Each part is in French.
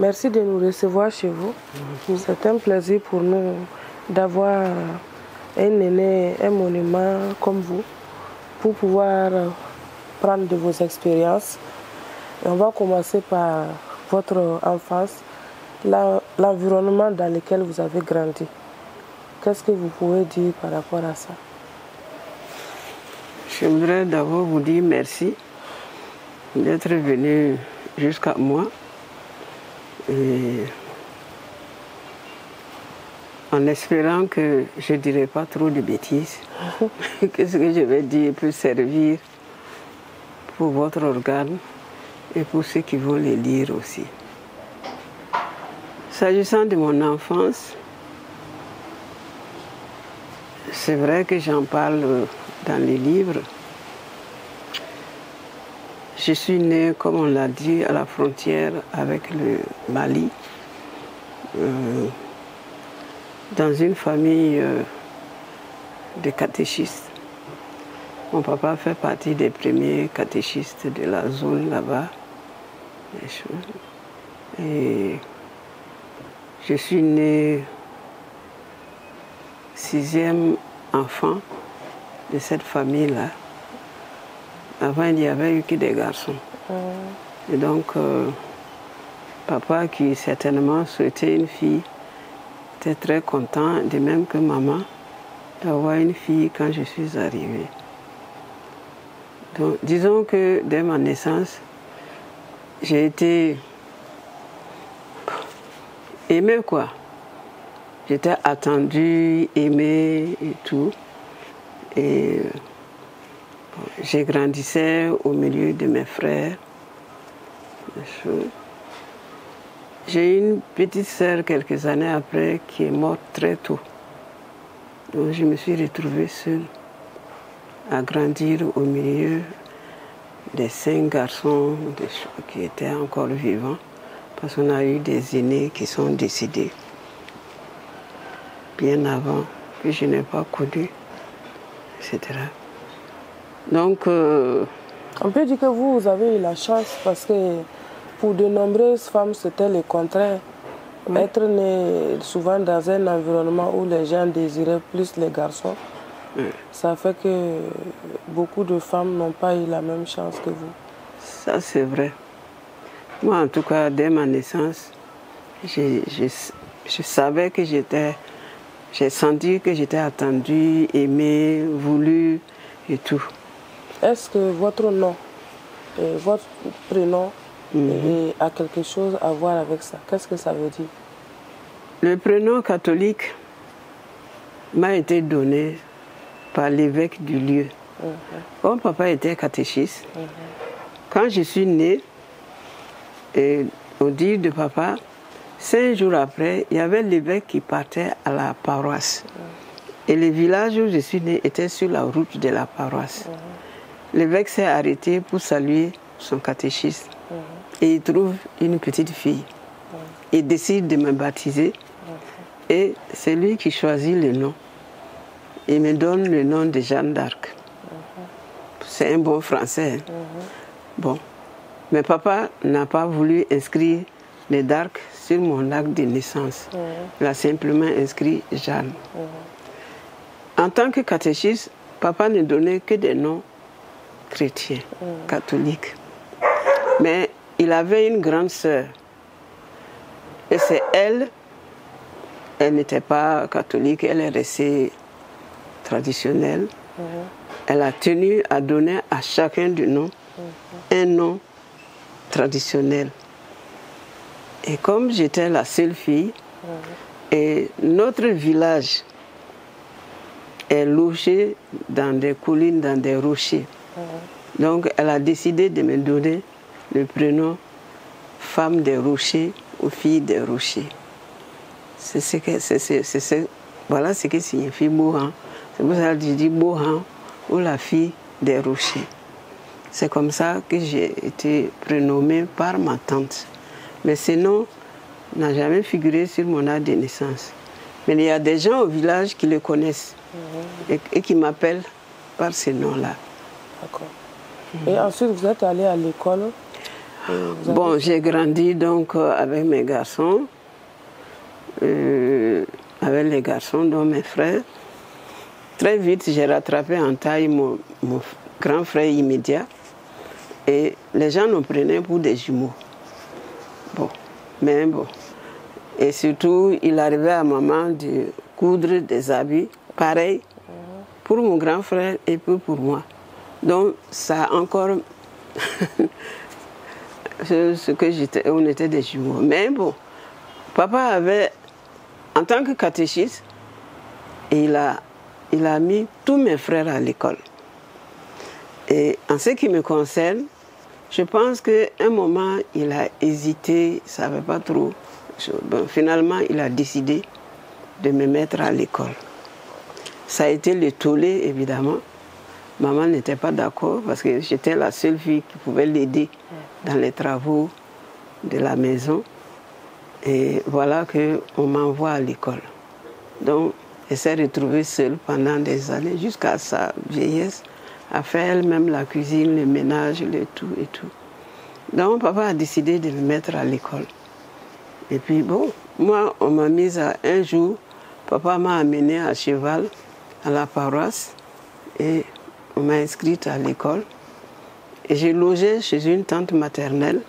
Merci de nous recevoir chez vous. C'est un plaisir pour nous d'avoir un aîné, un monument comme vous, pour pouvoir prendre de vos expériences. Et on va commencer par votre enfance, l'environnement dans lequel vous avez grandi. Qu'est-ce que vous pouvez dire par rapport à ça? J'aimerais d'abord vous dire merci d'être venu jusqu'à moi. Et en espérant que je ne dirai pas trop de bêtises, que ce que je vais dire peut servir pour votre organe et pour ceux qui vont les lire aussi. S'agissant de mon enfance, c'est vrai que j'en parle dans les livres. Je suis née, comme on l'a dit, à la frontière avec le Mali, dans une famille de catéchistes. Mon papa fait partie des premiers catéchistes de la zone là-bas. Et je suis née 6e enfant de cette famille-là. Avant, il n'y avait eu que des garçons. Et donc, papa, qui certainement souhaitait une fille, était très content, de même que maman, d'avoir une fille quand je suis arrivée. Donc, disons que dès ma naissance, j'ai été aimée, quoi. J'étais attendue, aimée et tout. Et j'ai grandissais au milieu de mes frères. J'ai une petite sœur quelques années après qui est morte très tôt. Donc je me suis retrouvée seule à grandir au milieu des 5 garçons qui étaient encore vivants, parce qu'on a eu des aînés qui sont décédés bien avant, que je n'ai pas connu, etc. Donc, on peut dire que vous avez eu la chance, parce que pour de nombreuses femmes, c'était le contraire. Oui. Être née souvent dans un environnement où les gens désiraient plus les garçons, oui. Ça fait que beaucoup de femmes n'ont pas eu la même chance que vous. Ça, c'est vrai. Moi, en tout cas, dès ma naissance, je savais que j'ai senti que j'étais attendue, aimée, voulue et tout. Est-ce que votre nom et votre prénom a quelque chose à voir avec ça? Qu'est-ce que ça veut dire? Le prénom catholique m'a été donné par l'évêque du lieu. Comme papa était catéchiste, quand je suis née, et au dire de papa, 5 jours après, il y avait l'évêque qui partait à la paroisse. Et le village où je suis née était sur la route de la paroisse. L'évêque s'est arrêté pour saluer son catéchiste. Et il trouve une petite fille. Il décide de me baptiser. Et c'est lui qui choisit le nom. Il me donne le nom de Jeanne d'Arc. C'est un bon français. Bon. Mais papa n'a pas voulu inscrire les d'Arc sur mon acte de naissance. Il a simplement inscrit Jeanne. En tant que catéchiste, papa ne donnait que des noms chrétiens, catholiques. Mais il avait une grande sœur. Et c'est elle n'était pas catholique, elle est restée traditionnelle. Elle a tenu à donner à chacun de nous un nom traditionnel. Et comme j'étais la seule fille, et notre village est logé dans des collines, dans des rochers. Donc elle a décidé de me donner le prénom femme des rochers ou fille des rochers. Voilà ce que signifie Bohan. C'est pour ça que je dis Bohan ou la fille des rochers. C'est comme ça que j'ai été prénommée par ma tante. Mais ce nom n'a jamais figuré sur mon acte de naissance. Mais il y a des gens au village qui le connaissent et qui m'appellent par ce nom-là. D'accord. Et ensuite, vous êtes allé à l'école? Bon, j'ai grandi donc avec mes garçons, avec les garçons, dont mes frères. Très vite, j'ai rattrapé en taille mon grand frère immédiat. Et les gens nous prenaient pour des jumeaux. Bon, mais bon. Et surtout, il arrivait à maman de coudre des habits pareils pour mon grand frère et puis pour moi. Donc, ça a encore ce que j'étais, on était des jumeaux. Mais bon, papa avait, en tant que catéchiste, il a mis tous mes frères à l'école. Et en ce qui me concerne, je pense qu'à un moment, il a hésité, il ne savait pas trop. Bon, finalement, il a décidé de me mettre à l'école. Ça a été le tollé, évidemment. Maman n'était pas d'accord parce que j'étais la seule fille qui pouvait l'aider dans les travaux de la maison. Et voilà qu'on m'envoie à l'école. Donc, elle s'est retrouvée seule pendant des années, jusqu'à sa vieillesse, à faire elle-même la cuisine, le ménage, le tout et tout. Donc, papa a décidé de me mettre à l'école. Et puis, bon, moi, on m'a mise à un jour, papa m'a amenée à cheval à la paroisse et on m'a inscrite à l'école. Et j'ai logé chez une tante maternelle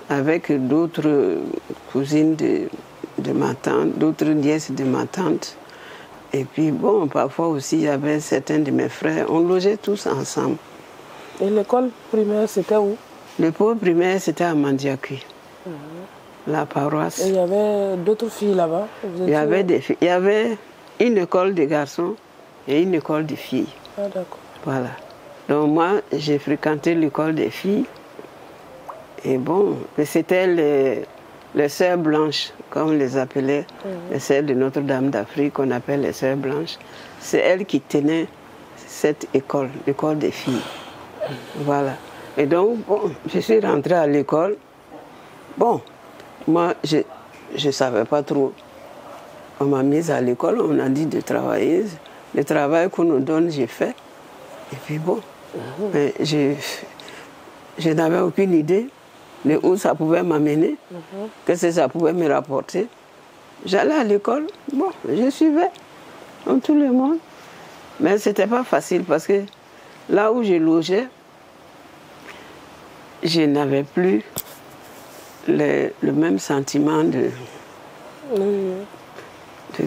avec d'autres cousines de ma tante, d'autres nièces de ma tante. Et puis, bon, parfois aussi, il y avait certains de mes frères. On logeait tous ensemble. Et l'école primaire, c'était où? L'école primaire, c'était à Mandiakui, la paroisse. Et il y avait d'autres filles là-bas? Il y avait des filles. Il y avait une école de garçons et une école de filles. Ah, d'accord. Voilà. Donc moi, j'ai fréquenté l'école des filles. Et bon, c'était les sœurs blanches, comme on les appelait, les sœurs de Notre-Dame d'Afrique, qu'on appelle les sœurs blanches. C'est elles qui tenaient cette école, l'école des filles. Voilà. Et donc, bon, je suis rentrée à l'école. Bon, moi, je ne savais pas trop. On m'a mise à l'école, on a dit de travailler. Le travail qu'on nous donne, j'ai fait. Et puis bon, mais je n'avais aucune idée de où ça pouvait m'amener, qu'est-ce que ça pouvait me rapporter. J'allais à l'école, bon, je suivais, comme tout le monde. Mais ce n'était pas facile parce que là où je logeais, je n'avais plus le même sentiment de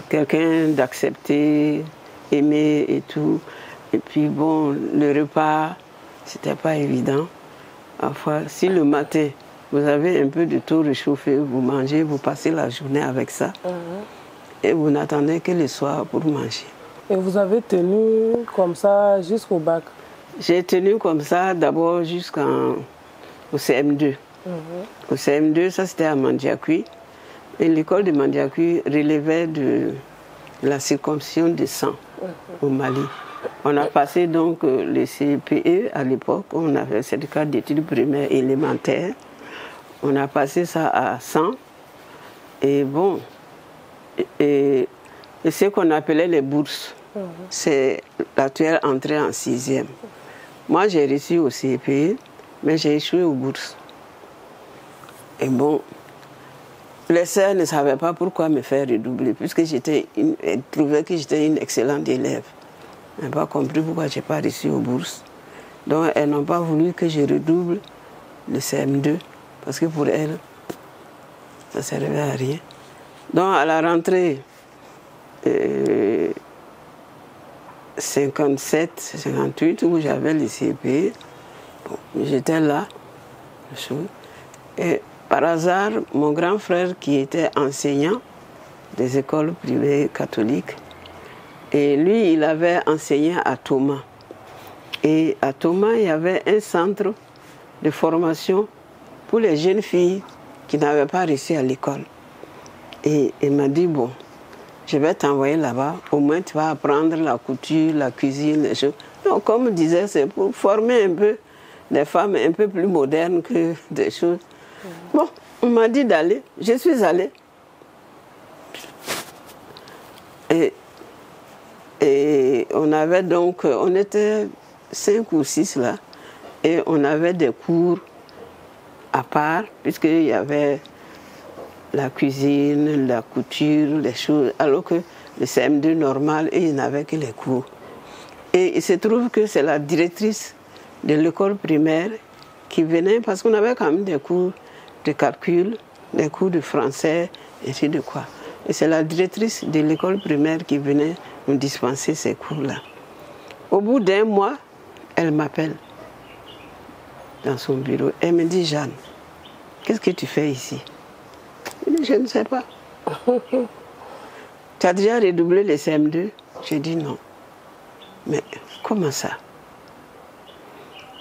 quelqu'un d'accepter, aimer et tout. Et puis bon, le repas, c'était pas évident. Parfois, si le matin, vous avez un peu de thon réchauffé, vous mangez, vous passez la journée avec ça. Et vous n'attendez que le soir pour manger. Et vous avez tenu comme ça jusqu'au bac? J'ai tenu comme ça d'abord jusqu'au CM2. Au CM2, ça c'était à Mandiakui. Et l'école de Mandiakui relevait de la circoncision de sang au Mali. On a passé donc le CPE à l'époque, on avait le certificat d'études primaires élémentaires. On a passé ça à 100. Et bon, et ce qu'on appelait les bourses, c'est l'actuelle entrée en 6e. Moi, j'ai réussi au CPE, mais j'ai échoué aux bourses. Et bon, les sœurs ne savaient pas pourquoi me faire redoubler, puisque elles trouvaient que j'étais une excellente élève. Elles n'ont pas compris pourquoi je n'ai pas réussi aux bourses. Donc, elles n'ont pas voulu que je redouble le CM2, parce que pour elles, ça ne servait à rien. Donc, à la rentrée 57-58, où j'avais le CPE, bon, j'étais là. Et par hasard, mon grand frère, qui était enseignant des écoles privées catholiques, et lui, il avait enseigné à Thomas. Et à Thomas, il y avait un centre de formation pour les jeunes filles qui n'avaient pas réussi à l'école. Et il m'a dit, bon, je vais t'envoyer là-bas, au moins tu vas apprendre la couture, la cuisine, les choses. Donc, comme je disais, c'est pour former un peu des femmes un peu plus modernes que des choses. Bon, on m'a dit d'aller, je suis allée. Et on avait donc, on était 5 ou 6 là, et on avait des cours à part, puisqu'il y avait la cuisine, la couture, les choses, alors que le CM2 normal, il n'avait que les cours. Et il se trouve que c'est la directrice de l'école primaire qui venait, parce qu'on avait quand même des cours de calcul, des cours de français, et ainsi de quoi. Et c'est la directrice de l'école primaire qui venait nous dispenser ces cours-là. Au bout d'1 mois, elle m'appelle dans son bureau. Elle me dit, Jeanne, qu'est-ce que tu fais ici? Je dis, je ne sais pas. Tu as déjà redoublé les CM2? J'ai dit non. Mais comment ça?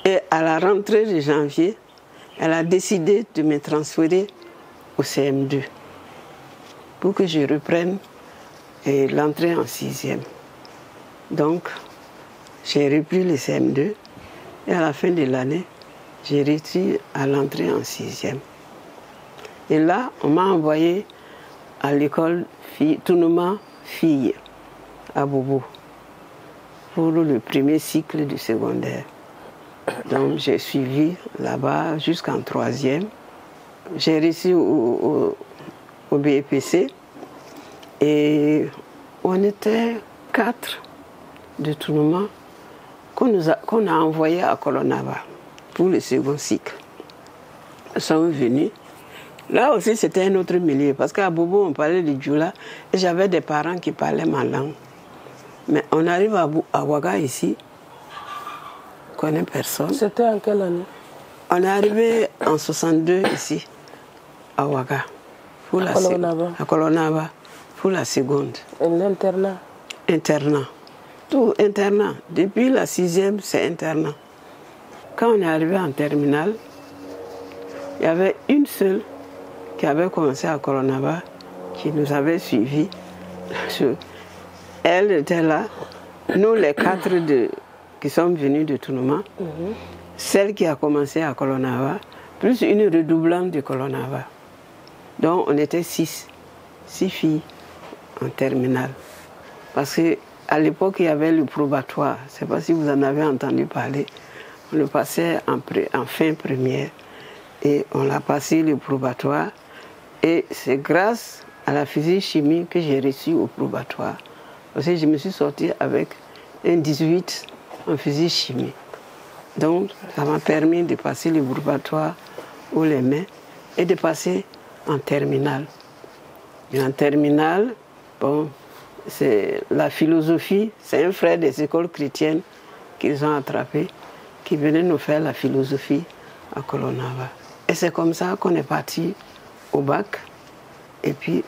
Et à la rentrée de janvier, elle a décidé de me transférer au CM2 pour que je reprenne l'entrée en 6e. Donc, j'ai repris le CM2 et à la fin de l'année, j'ai réussi à l'entrée en 6e. Et là, on m'a envoyé à l'école Tounouma Filles à Bobo pour le premier cycle du secondaire. Donc j'ai suivi là-bas jusqu'en 3e. J'ai réussi au BEPC et on était 4 de Tounouma qu'on a envoyés à Kolonaba pour le second cycle. Ils sont venus. Là aussi, c'était un autre milieu, parce qu'à Bobo, on parlait du Djoula, et j'avais des parents qui parlaient ma langue. Mais on arrive à Ouaga ici, on ne connaît personne. C'était en quelle année? On est arrivé en 62 ici, à Ouaga, à Kolonaba, pour la seconde. Et l'internat? Internat. Tout internat. Depuis la 6e, c'est internat. Quand on est arrivé en terminale, il y avait une seule qui avait commencé à Kolonaba, qui nous avait suivis. Elle était là. Nous, les 4 qui sommes venus de Tounouma, celle qui a commencé à Kolonaba, plus une redoublante de Kolonaba. Donc, on était 6 filles en terminale. Parce qu'à l'époque, il y avait le probatoire. Je ne sais pas si vous en avez entendu parler. On le passait en fin première. Et on a passé le probatoire. Et c'est grâce à la physique-chimie que j'ai réussi au probatoire. Parce que je me suis sortie avec un 18 en physique-chimie. Donc, ça m'a permis de passer le probatoire haut les mains et de passer en terminale. Et en terminale, bon, c'est la philosophie, c'est un frère des écoles chrétiennes qu'ils ont attrapé, qui venait nous faire la philosophie à Kolonaba. Et c'est comme ça qu'on est parti au bac. Et puis,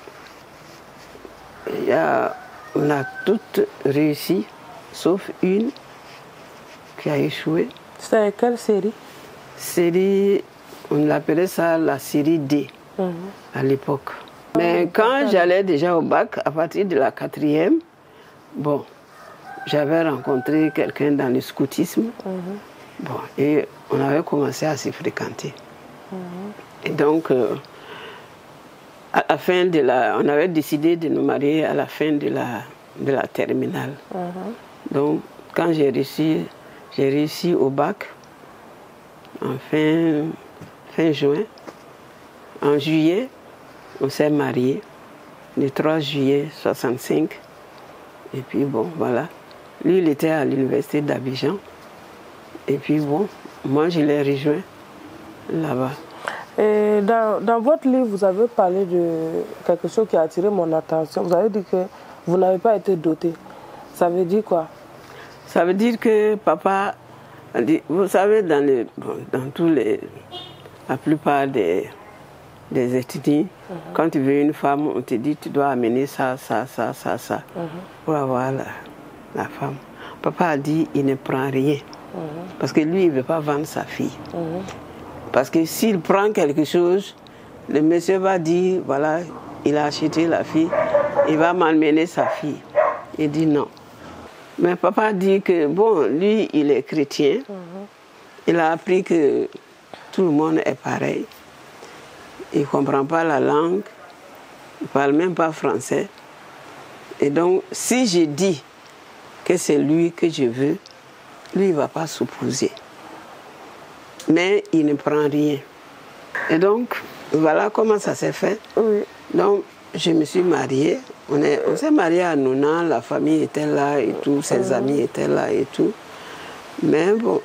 on a toutes réussi, sauf une qui a échoué. C'était quelle série? Série, on l'appelait ça la série D à l'époque. Mais quand j'allais déjà au bac, à partir de la 4e, bon, j'avais rencontré quelqu'un dans le scoutisme. Bon, et on avait commencé à se fréquenter. Et donc, à la fin on avait décidé de nous marier à la fin de la terminale. Donc, quand j'ai réussi au bac, en fin juin, en juillet, on s'est mariés, le 3 juillet 65. Et puis bon, voilà. Lui, il était à l'université d'Abidjan. Et puis bon, moi, je l'ai rejoint là-bas. Et dans votre livre, vous avez parlé de quelque chose qui a attiré mon attention. Vous avez dit que vous n'avez pas été doté. Ça veut dire quoi? Ça veut dire que papa, vous savez, dans la plupart des étudiants, quand tu veux une femme, on te dit tu dois amener ça, pour avoir la femme. Papa a dit il ne prend rien. Parce que lui, il ne veut pas vendre sa fille. Parce que s'il prend quelque chose, le monsieur va dire, voilà, il a acheté la fille, il va m'emmener sa fille. Il dit non. Mais papa dit que, bon, lui, il est chrétien. Il a appris que tout le monde est pareil. Il ne comprend pas la langue. Il ne parle même pas français. Et donc, si je dis que c'est lui que je veux, lui, il ne va pas s'opposer. Mais il ne prend rien. Et donc, voilà comment ça s'est fait. Oui. Donc, je me suis mariée. On s'est mariés à Nounan, la famille était là et tout, ses amis étaient là et tout. Mais bon,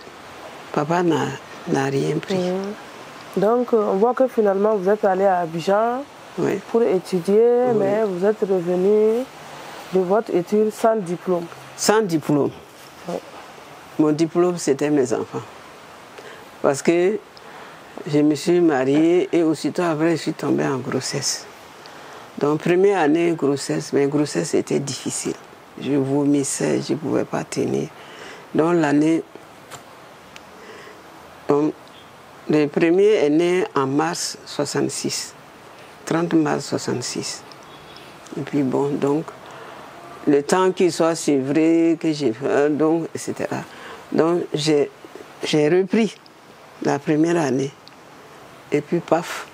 papa n'a rien pris. Donc, on voit que finalement, vous êtes allé à Abidjan pour étudier, mais vous êtes revenu de votre étude sans diplôme. Sans diplôme. Oui. Mon diplôme, c'était mes enfants. Parce que je me suis mariée et aussitôt après, je suis tombée en grossesse. Donc, première année, grossesse, mais grossesse était difficile. Je vomissais, je ne pouvais pas tenir. Donc, l'année... Le premier est né en mars 66, 30 mars 66. Et puis bon, donc, le temps qu'il soit suivré, que j'ai fait, donc, etc. Donc, j'ai repris la première année. Et puis, paf,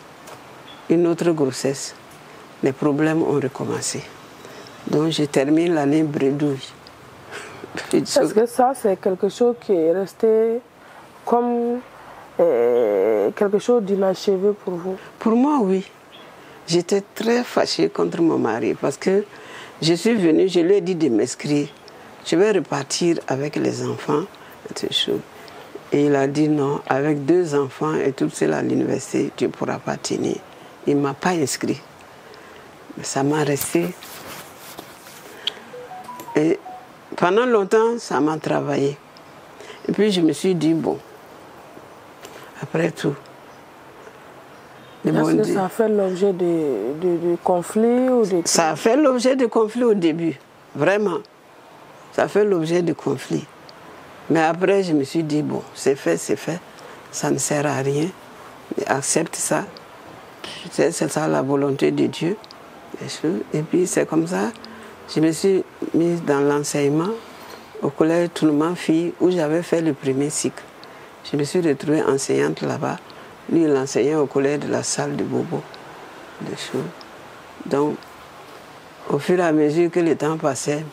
une autre grossesse. Les problèmes ont recommencé. Donc, je termine l'année bredouille. Est-ce que ça, c'est quelque chose qui est resté comme quelque chose d'inachevé pour vous? Pour moi, oui. J'étais très fâchée contre mon mari parce que je suis venue, je lui ai dit de m'inscrire. Je vais repartir avec les enfants. Et il a dit non, avec 2 enfants et tout seul à l'université, tu ne pourras pas tenir. Il ne m'a pas inscrit. Mais ça m'a resté. Et pendant longtemps, ça m'a travaillé. Et puis je me suis dit, bon, après tout. Est-ce que ça a fait l'objet de conflits ou de... Ça a fait l'objet de conflits au début, vraiment. Ça a fait l'objet de conflits. Mais après, je me suis dit, bon, c'est fait, ça ne sert à rien. Accepte ça. C'est ça la volonté de Dieu. Et puis c'est comme ça, je me suis mise dans l'enseignement au collège Toulouman-Fille où j'avais fait le premier cycle. Je me suis retrouvée enseignante là-bas. Lui, il enseignait au collège de la salle de Bobo. Donc, au fur et à mesure que le temps passait,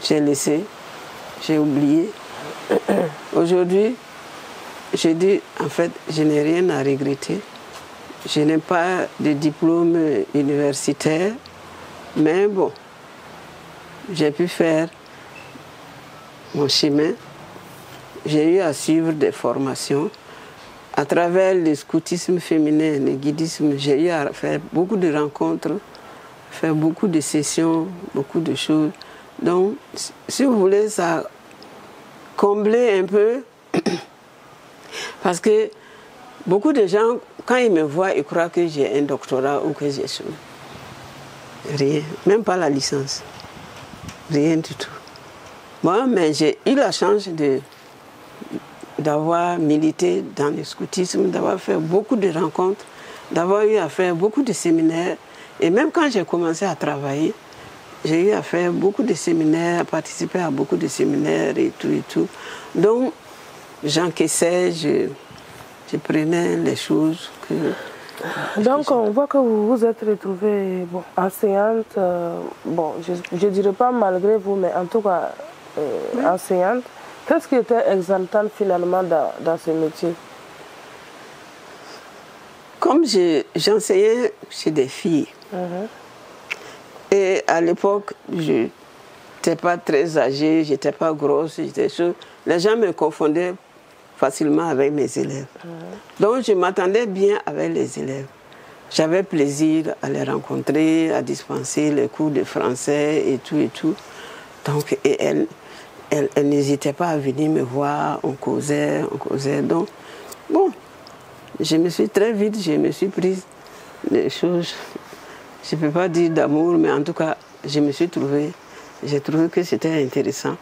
j'ai laissé, j'ai oublié. Aujourd'hui, je dis, en fait, je n'ai rien à regretter. Je n'ai pas de diplôme universitaire, mais bon, j'ai pu faire mon chemin. J'ai eu à suivre des formations. À travers le scoutisme féminin, le guidisme, j'ai eu à faire beaucoup de rencontres, faire beaucoup de sessions, beaucoup de choses. Donc, si vous voulez, ça a comblé un peu, parce que beaucoup de gens, quand ils me voient, ils croient que j'ai un doctorat ou que j'ai rien, même pas la licence, rien du tout. Moi, mais j'ai eu la chance d'avoir milité dans le scoutisme, d'avoir fait beaucoup de rencontres, d'avoir eu à faire beaucoup de séminaires. Et même quand j'ai commencé à travailler, j'ai eu à faire beaucoup de séminaires, à participer à beaucoup de séminaires et tout et tout. Donc, j'encaissais, je prenais les choses que... Donc, on voit que vous vous êtes retrouvée enseignante, je ne dirais pas malgré vous, mais en tout cas enseignante. Qu'est-ce qui était exaltant finalement dans ce métier? Comme j'enseignais chez des filles, et à l'époque, je n'étais pas très âgée, je n'étais pas grosse, les gens me confondaient facilement avec mes élèves. Donc je m'attendais bien avec les élèves. J'avais plaisir à les rencontrer, à dispenser les cours de français et tout et tout. Donc, et elle n'hésitait pas à venir me voir, on causait. Donc, bon, je me suis très vite, prise des choses, je ne peux pas dire d'amour, mais en tout cas, j'ai trouvé que c'était intéressant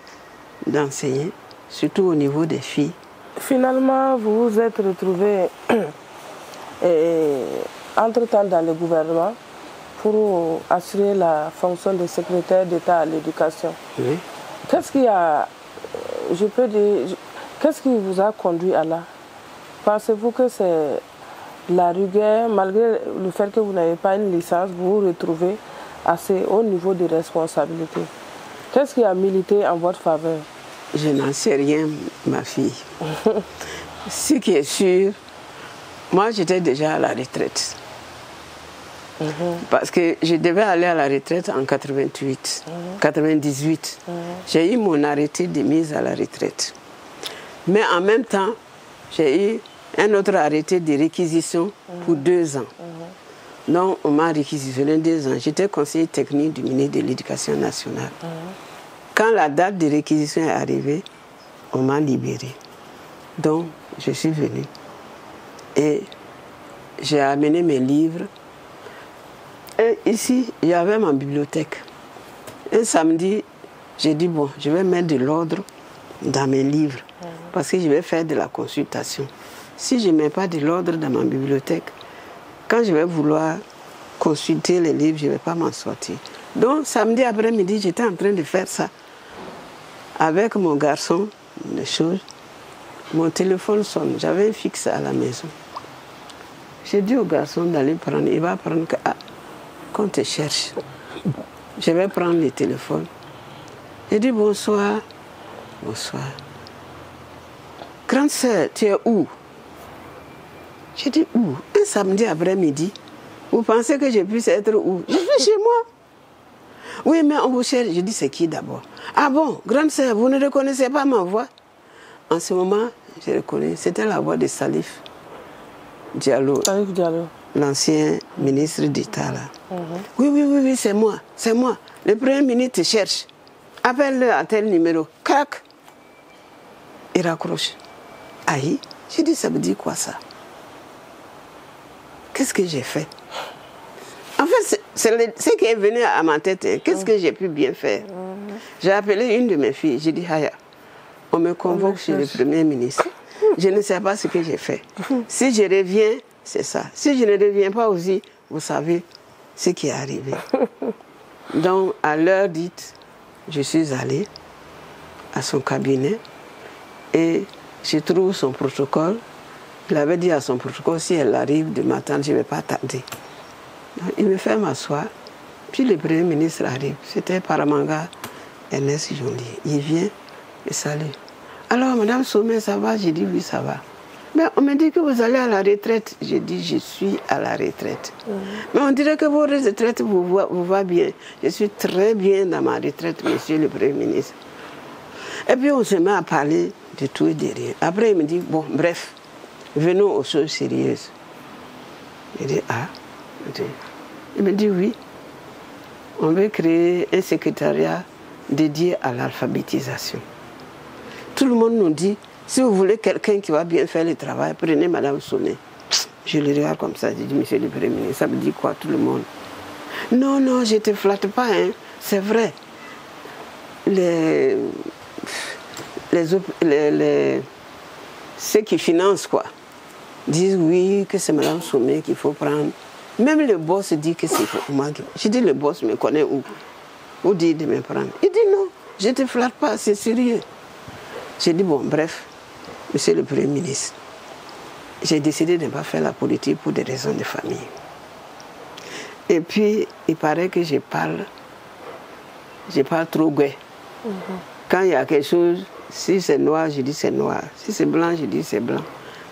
d'enseigner, surtout au niveau des filles. Finalement, vous vous êtes retrouvés entre-temps dans le gouvernement pour assurer la fonction de secrétaire d'État à l'éducation. Oui. Qu'est-ce qui vous a conduit à là? Pensez-vous que c'est la rigueur, malgré le fait que vous n'avez pas une licence, vous vous retrouvez assez haut niveau de responsabilité? Qu'est-ce qui a milité en votre faveur? Je n'en sais rien, ma fille. Ce qui est sûr, Moi, j'étais déjà à la retraite. Parce que je devais aller à la retraite en 98. J'ai eu mon arrêté de mise à la retraite. Mais en même temps, j'ai eu un autre arrêté de réquisition pour 2 ans. Donc, on m'a réquisitionné 2 ans. J'étais conseiller technique du ministre de l'Éducation nationale. Quand la date de réquisition est arrivée, on m'a libéré. Donc, je suis venue. Et j'ai amené mes livres. Et ici, il y avait ma bibliothèque. Un samedi, j'ai dit, bon, je vais mettre de l'ordre dans mes livres. Parce que je vais faire de la consultation. Si je ne mets pas de l'ordre dans ma bibliothèque, quand je vais vouloir consulter les livres, je ne vais pas m'en sortir. Donc, samedi après-midi, j'étais en train de faire ça. Avec mon garçon, les choses. Mon téléphone sonne. J'avais un fixe à la maison. J'ai dit au garçon d'aller prendre. Il va prendre qu'on te cherche. Je vais prendre le téléphone. J'ai dit bonsoir. Bonsoir. Grande sœur, tu es où? J'ai dit où? Un samedi après-midi. Vous pensez que je puisse être où? Je suis chez moi. Oui, mais on vous cherche. Je dis c'est qui d'abord? Ah bon, grande sœur, vous ne reconnaissez pas ma voix? En ce moment, je reconnais. C'était la voix de Salif Diallo. Salif Diallo. L'ancien ministre d'État là. Oui, c'est moi, c'est moi. Le premier ministre te cherche. Appelle-le à tel numéro. Crac. Il raccroche. Aïe, j'ai dit, ça veut dire quoi ça? Qu'est-ce que j'ai fait? En fait, c'est ce qui est venu à ma tête. Hein. Qu'est-ce que j'ai pu bien faire? J'ai appelé une de mes filles. J'ai dit, Haya, on me convoque chez le Premier ministre. Je ne sais pas ce que j'ai fait. Si je reviens, c'est ça. Si je ne reviens pas aussi, vous savez ce qui est arrivé. Donc, à l'heure dite, je suis allée à son cabinet et je trouve son protocole. Il avait dit à son protocole, si elle arrive de m'attendre, je ne vais pas tarder. Donc, il me fait m'asseoir. Puis le Premier ministre arrive. C'était Paramanga Ernest Joly. Il vient et salue. Alors, Madame Sommet, ça va? J'ai dit, oui, ça va. Mais on me dit que vous allez à la retraite. J'ai dit, je suis à la retraite. Mais on dirait que vos retraites vous va bien. Je suis très bien dans ma retraite, monsieur le Premier ministre. Et puis on se met à parler de tout et de rien. Après, il me dit, bon, bref, venons aux choses sérieuses. Je dis, ah. Il me dit, oui, on veut créer un secrétariat dédié à l'alphabétisation. Tout le monde nous dit, si vous voulez quelqu'un qui va bien faire le travail, prenez Madame Sommet. Je le regarde comme ça, je dis, monsieur le Premier ministre, ça me dit quoi, tout le monde? Non, non, je ne te flatte pas, hein. C'est vrai. Ceux qui financent, quoi, disent oui, que c'est Madame Sommet qu'il faut prendre. Même le boss dit que c'est moi. Je dis, le boss me connaît où? Où dit de me prendre? Il dit non, je ne te flatte pas, c'est sérieux. J'ai dit, bon, bref, monsieur le Premier ministre, j'ai décidé de ne pas faire la politique pour des raisons de famille. Et puis, il paraît que je parle trop gai. Quand il y a quelque chose, si c'est noir, je dis c'est noir. Si c'est blanc, je dis c'est blanc.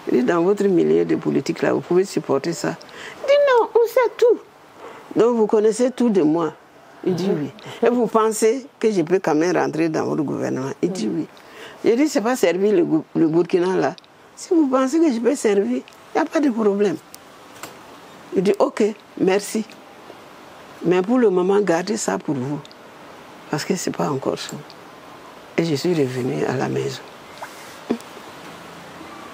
Je dis, dans votre milieu de politique, là, vous pouvez supporter ça. Il dit, non, on sait tout. Donc, vous connaissez tout de moi. Il dit oui. Et vous pensez que je peux quand même rentrer dans votre gouvernement? Il dit oui. Je dis, c'est pas servir le Burkina, là. Si vous pensez que je peux servir, il n'y a pas de problème. Il dit, ok, merci. Mais pour le moment, gardez ça pour vous. Parce que ce n'est pas encore ça. Et je suis revenue à la maison.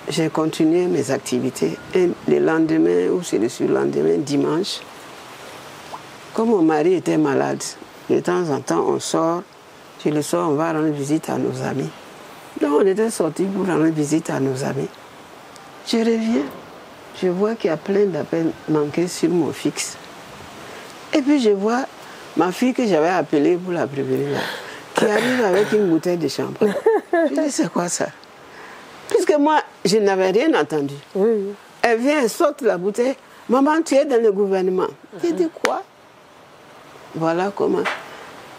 J'ai continué mes activités. Et le lendemain, ou c'est le surlendemain, dimanche, comme mon mari était malade, de temps en temps, on sort. Je le sors, on va rendre visite à nos amis. Donc, on était sortis pour rendre visite à nos amis. Je reviens, je vois qu'il y a plein d'appels manqués sur mon fixe. Et puis, je vois ma fille que j'avais appelée pour la prévenir, là, qui arrive avec une bouteille de champagne. Je dis, c'est quoi ça? Puisque moi, je n'avais rien entendu. Oui. Elle vient, elle sort la bouteille. Maman, tu es dans le gouvernement. Je dis, quoi? Voilà comment.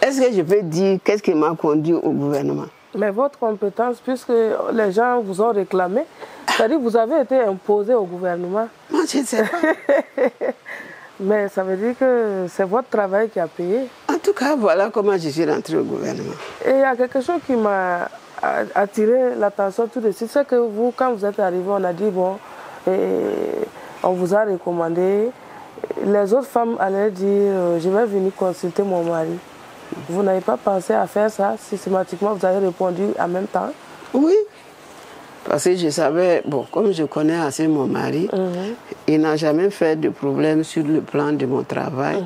Est-ce que je peux dire qu'est-ce qui m'a conduit au gouvernement? Mais votre compétence, puisque les gens vous ont réclamé, C'est-à-dire que vous avez été imposé au gouvernement. Moi, je ne sais pas. Mais ça veut dire que c'est votre travail qui a payé. En tout cas, voilà comment je suis rentrée au gouvernement. Et il y a quelque chose qui m'a attiré l'attention tout de suite, c'est que vous, quand vous êtes arrivé, on a dit, bon, on vous a recommandé. Les autres femmes allaient dire, je vais venir consulter mon mari. Vous n'avez pas pensé à faire ça? Systématiquement, vous avez répondu en même temps? Oui. Parce que je savais, bon, comme je connais assez mon mari, il n'a jamais fait de problème sur le plan de mon travail.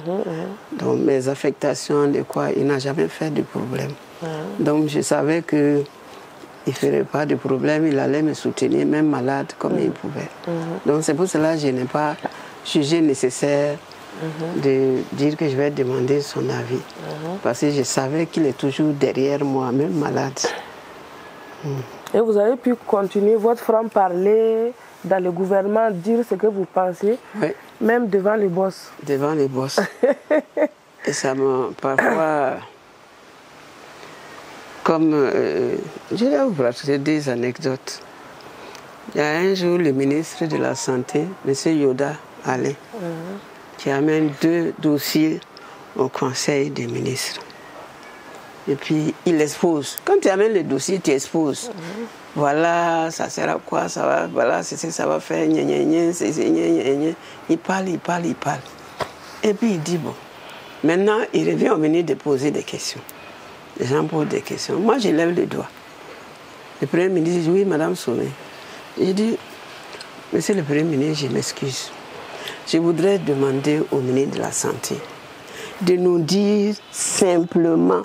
Donc mes affectations, de quoi, il n'a jamais fait de problème. Donc je savais qu'il ne ferait pas de problème, il allait me soutenir, même malade, comme il pouvait. Donc c'est pour cela que je n'ai pas jugé nécessaire de dire que je vais demander son avis. Parce que je savais qu'il est toujours derrière moi, même malade. Et vous avez pu continuer votre franc-parler dans le gouvernement, dire ce que vous pensez, même devant les boss. Devant les boss. Et ça m'a parfois... Comme... je vais vous raconter des anecdotes. Il y a un jour, le ministre de la Santé, M. Yoda Alain, qui amène 2 dossiers au Conseil des ministres. Et puis, il expose. Quand tu amènes le dossier, tu exposes. Voilà, ça sert à quoi, ça va, voilà, c'est ce que ça va faire, gna, gna, gna, c'est, gna, gna, gna. Il parle. Et puis, il dit, bon, maintenant, il revient au ministre de poser des questions. Les gens posent des questions. Moi, je lève le doigt. Le Premier ministre dit, oui, Madame Somé. J'ai dit, Monsieur le Premier ministre, je m'excuse. Je voudrais demander au ministre de la Santé de nous dire simplement,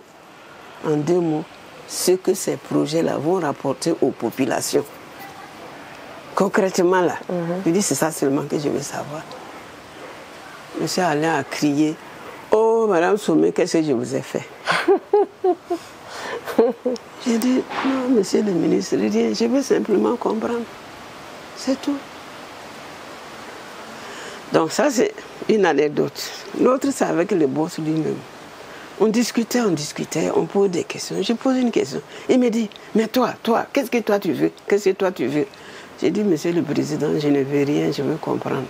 en 2 mots, ce que ces projets-là vont rapporter aux populations. Concrètement, là, je dis, c'est ça seulement que je veux savoir. Monsieur Alain a crié, oh, Madame Somé, qu'est-ce que je vous ai fait? J'ai dit, non, monsieur le ministre, rien, je veux simplement comprendre. C'est tout. Donc ça, c'est une anecdote. L'autre, c'est avec le boss lui-même. On discutait, on pose des questions. Je pose une question. Il me dit, mais toi, qu'est-ce que toi tu veux? Qu'est-ce que toi tu veux? J'ai dit, monsieur le président, je ne veux rien, je veux comprendre.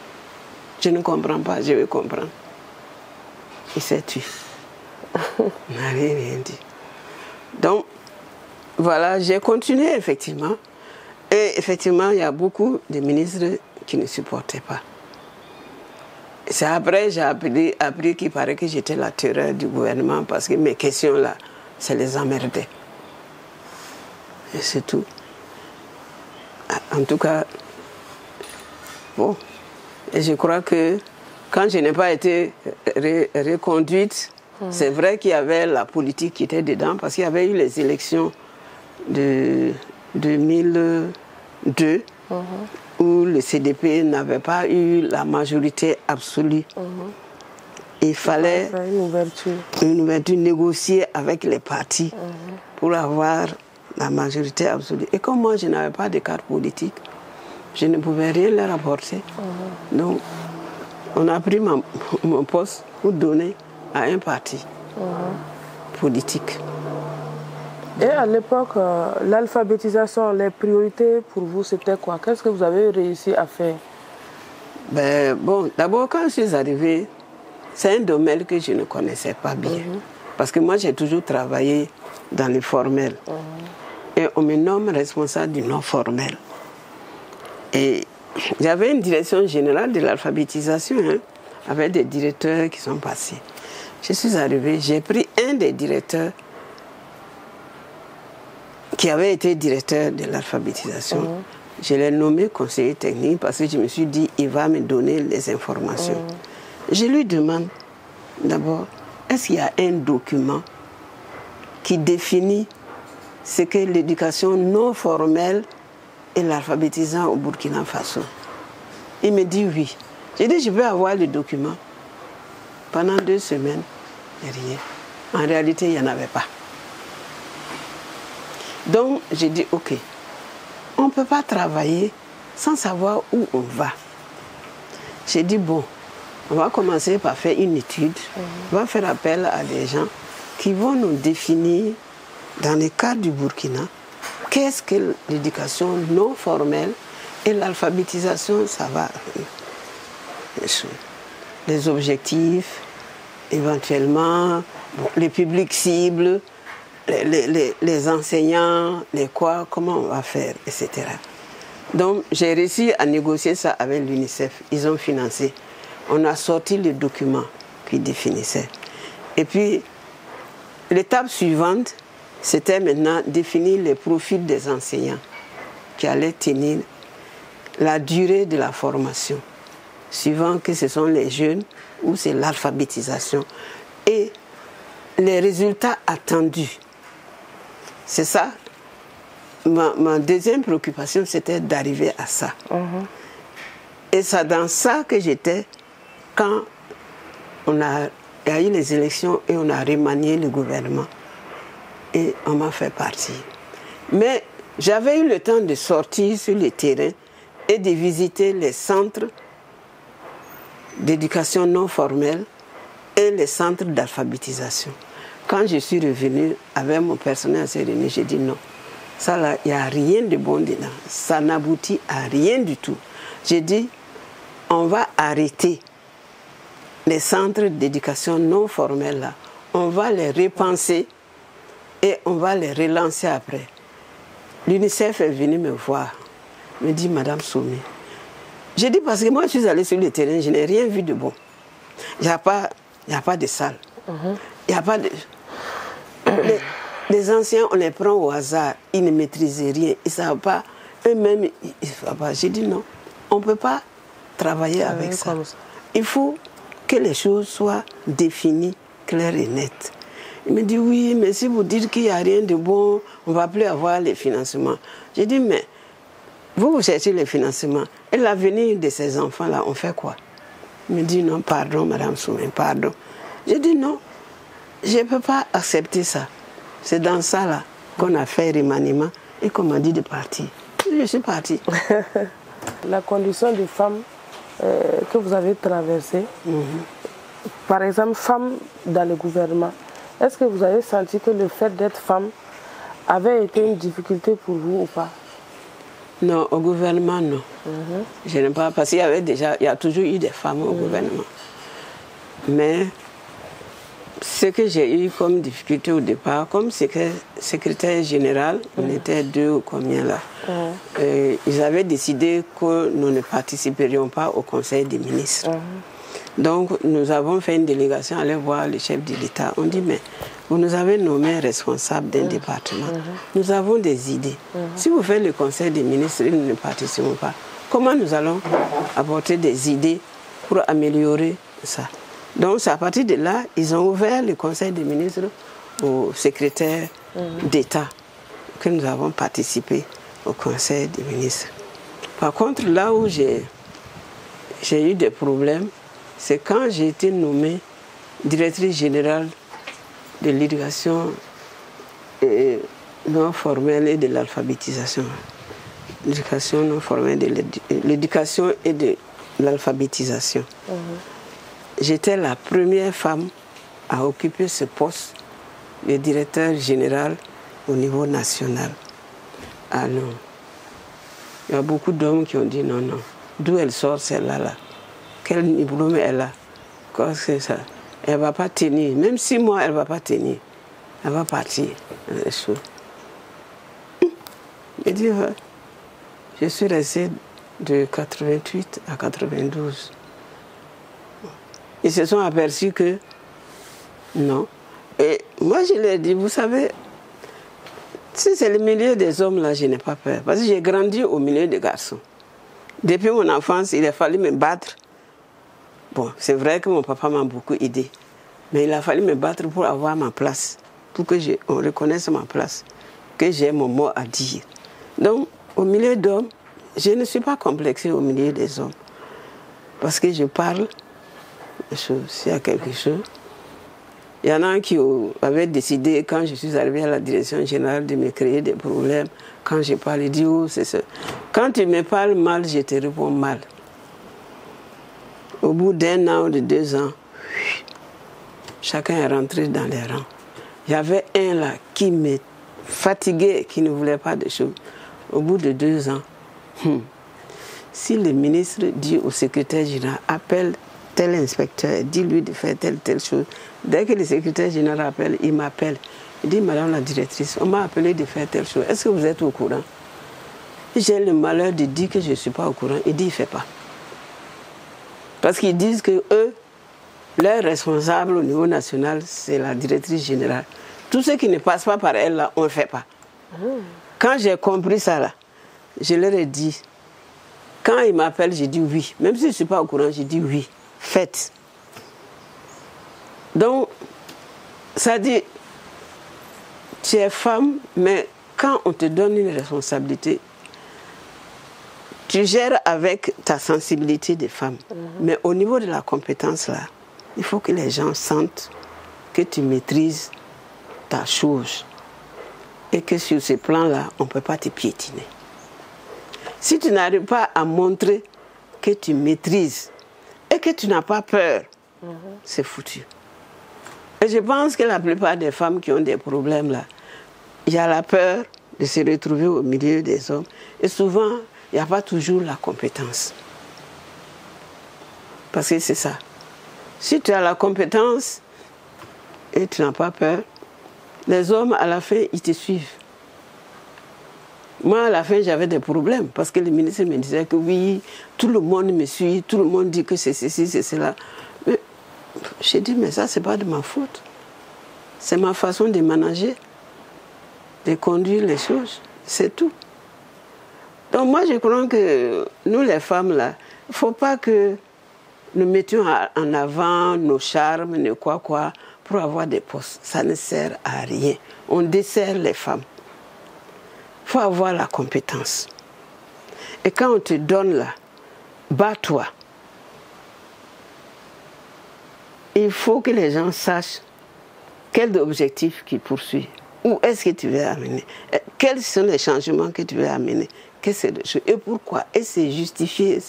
Je ne comprends pas, je veux comprendre. Il s'est tué. Il n'a rien dit. Donc, voilà, j'ai continué effectivement. Et effectivement, il y a beaucoup de ministres qui ne supportaient pas. C'est après j'ai appris qu'il paraît que j'étais la terreur du gouvernement parce que mes questions-là, ça les emmerdait. Et c'est tout. En tout cas, bon, et je crois que quand je n'ai pas été reconduite, c'est vrai qu'il y avait la politique qui était dedans parce qu'il y avait eu les élections de 2002 où le CDP n'avait pas eu la majorité absolue. Il fallait une ouverture négociée avec les partis pour avoir la majorité absolue. Et comme moi, je n'avais pas de carte politique, je ne pouvais rien leur apporter. Donc, on a pris mon poste pour donner à un parti politique. Et à l'époque, l'alphabétisation, les priorités pour vous, c'était quoi? Qu'est-ce que vous avez réussi à faire? Ben, bon, d'abord, quand je suis arrivée, c'est un domaine que je ne connaissais pas bien. Parce que moi, j'ai toujours travaillé dans le formel. Et on me nomme responsable du non formel. Et j'avais une direction générale de l'alphabétisation, avec des directeurs qui sont passés. Je suis arrivée, j'ai pris un des directeurs qui avait été directeur de l'alphabétisation. Je l'ai nommé conseiller technique parce que je me suis dit, il va me donner les informations. Je lui demande d'abord, est-ce qu'il y a un document qui définit ce qu'est l'éducation non formelle et l'alphabétisation au Burkina Faso? Il me dit oui. J'ai dit, je peux avoir le document. Pendant 2 semaines, rien. En réalité, il n'y en avait pas. Donc, j'ai dit, ok, on ne peut pas travailler sans savoir où on va. J'ai dit, bon, on va commencer par faire une étude. On va faire appel à des gens qui vont nous définir, dans le cadre du Burkina, qu'est-ce que l'éducation non formelle Et l'alphabétisation, ça va. Les objectifs, éventuellement, bon, les publics cibles, les enseignants, les quoi, comment on va faire, etc. Donc, j'ai réussi à négocier ça avec l'UNICEF. Ils ont financé. On a sorti le document qui définissait. Et puis, l'étape suivante, c'était maintenant définir les profils des enseignants qui allaient tenir la durée de la formation, suivant que ce sont les jeunes ou c'est l'alphabétisation. Et les résultats attendus. C'est ça. Ma deuxième préoccupation, c'était d'arriver à ça. Et c'est dans ça que j'étais quand il y a eu les élections et on a remanié le gouvernement. Et on m'a fait partir. Mais j'avais eu le temps de sortir sur le terrain et de visiter les centres d'éducation non formelle et les centres d'alphabétisation. Quand je suis revenue avec mon personnel à Sérénie, j'ai dit non. Ça là, il n'y a rien de bon dedans. Ça n'aboutit à rien du tout. J'ai dit, on va arrêter les centres d'éducation non formels là. On va les repenser et on va les relancer après. L'UNICEF est venu me voir, me dit, Madame Soumi. J'ai dit, parce que moi, je suis allée sur le terrain, je n'ai rien vu de bon. Il n'y a pas de salle. Il n'y a pas de... Les anciens, on les prend au hasard, ils ne maîtrisent rien, ils ne savent pas, eux-mêmes, ils ne savent pas. J'ai dit non, on ne peut pas travailler avec ça. Il faut que les choses soient définies, claires et nettes. Il me dit oui, mais si vous dites qu'il n'y a rien de bon, on ne va plus avoir les financements. J'ai dit mais vous cherchez les financements et l'avenir de ces enfants-là, on fait quoi? Il me dit non, pardon, Madame Soumé, pardon. J'ai dit non, je ne peux pas accepter ça. C'est dans ça là qu'on a fait remaniement et qu'on m'a dit de partir. Je suis partie. La condition de femme que vous avez traversée, par exemple, femme dans le gouvernement, est-ce que vous avez senti que le fait d'être femme avait été une difficulté pour vous ou pas? Non, au gouvernement, non. Je n'aime pas, parce qu'il y a toujours eu des femmes au gouvernement. Mais ce que j'ai eu comme difficulté au départ, comme secrétaire général, on était 2 ou combien là, ils avaient décidé que nous ne participerions pas au Conseil des ministres. Donc nous avons fait une délégation, aller voir le chef de l'État. On dit, mais vous nous avez nommé responsable d'un département. Nous avons des idées. Si vous faites le Conseil des ministres et nous ne participons pas, comment nous allons apporter des idées pour améliorer ça? Donc, c'est à partir de là, ils ont ouvert le Conseil des ministres au secrétaire d'État que nous avons participé au Conseil des ministres. Par contre, là où j'ai eu des problèmes, c'est quand j'ai été nommée directrice générale de l'éducation non formelle et de l'alphabétisation. L'éducation non formelle, de l'éducation et de l'alphabétisation. J'étais la première femme à occuper ce poste de directeur général au niveau national. Ah non. Il y a beaucoup d'hommes qui ont dit non, non. D'où elle sort celle-là là? Quel diplôme elle a? Quoi c'est ça? Elle ne va pas tenir. Même 6 mois, elle ne va pas tenir. Elle va partir. Je dis, ouais. Je suis restée de 88 à 92. Ils se sont aperçus que non. Et moi, je leur ai dit, vous savez, si c'est le milieu des hommes, là, je n'ai pas peur. Parce que j'ai grandi au milieu des garçons. Depuis mon enfance, il a fallu me battre. Bon, c'est vrai que mon papa m'a beaucoup aidé. Mais il a fallu me battre pour avoir ma place. Pour qu'on reconnaisse ma place. Que j'ai mon mot à dire. Donc, au milieu d'hommes, je ne suis pas complexée au milieu des hommes. Parce que je parle. S'il y a quelque chose. Il y en a qui avaient décidé, quand je suis arrivée à la direction générale, de me créer des problèmes. Quand je parle, ils disent, oh, c'est ça. Quand tu me parles mal, je te réponds mal. Au bout d'1 an ou de 2 ans, chacun est rentré dans les rangs. Il y avait un là qui me fatiguait, qui ne voulait pas de choses. Au bout de 2 ans, si le ministre dit au secrétaire général, appelle tel inspecteur, dis-lui de faire telle chose. Dès que le secrétaire général appelle, il m'appelle. Il dit, madame la directrice, on m'a appelé de faire telle chose. Est-ce que vous êtes au courant? J'ai le malheur de dire que je ne suis pas au courant. Il dit, il ne fait pas. Parce qu'ils disent que eux, leur responsable au niveau national, c'est la directrice générale. Tout ce qui ne passe pas par elle, là, on ne fait pas. Quand j'ai compris ça, là, je leur ai dit, quand ils m'appellent, j'ai dit oui. Même si je ne suis pas au courant, j'ai dit oui. Faites. Donc, ça dit, tu es femme, mais quand on te donne une responsabilité, tu gères avec ta sensibilité de femme. Mais au niveau de la compétence, là, il faut que les gens sentent que tu maîtrises ta chose. Et que sur ce plan-là, on ne peut pas te piétiner. Si tu n'arrives pas à montrer que tu maîtrises et que tu n'as pas peur, c'est foutu. Et je pense que la plupart des femmes qui ont des problèmes là, il y a la peur de se retrouver au milieu des hommes. Et souvent, il n'y a pas toujours la compétence. Parce que c'est ça. Si tu as la compétence et tu n'as pas peur, les hommes, à la fin, ils te suivent. Moi, à la fin, j'avais des problèmes parce que le ministre me disait que oui, tout le monde me suit, tout le monde dit que c'est ceci, c'est cela. Mais j'ai dit, mais ça, ce n'est pas de ma faute. C'est ma façon de manager, de conduire les choses, c'est tout. Donc moi, je crois que nous, les femmes, là, il ne faut pas que nous mettions en avant nos charmes, nos quoi, pour avoir des postes. Ça ne sert à rien. On dessert les femmes. Il faut avoir la compétence. Et quand on te donne là, bats-toi. Il faut que les gens sachent quel objectif qu'ils poursuivent. Où est-ce que tu veux amener? Quels sont les changements que tu veux amener? Et pourquoi? Et c'est justifié.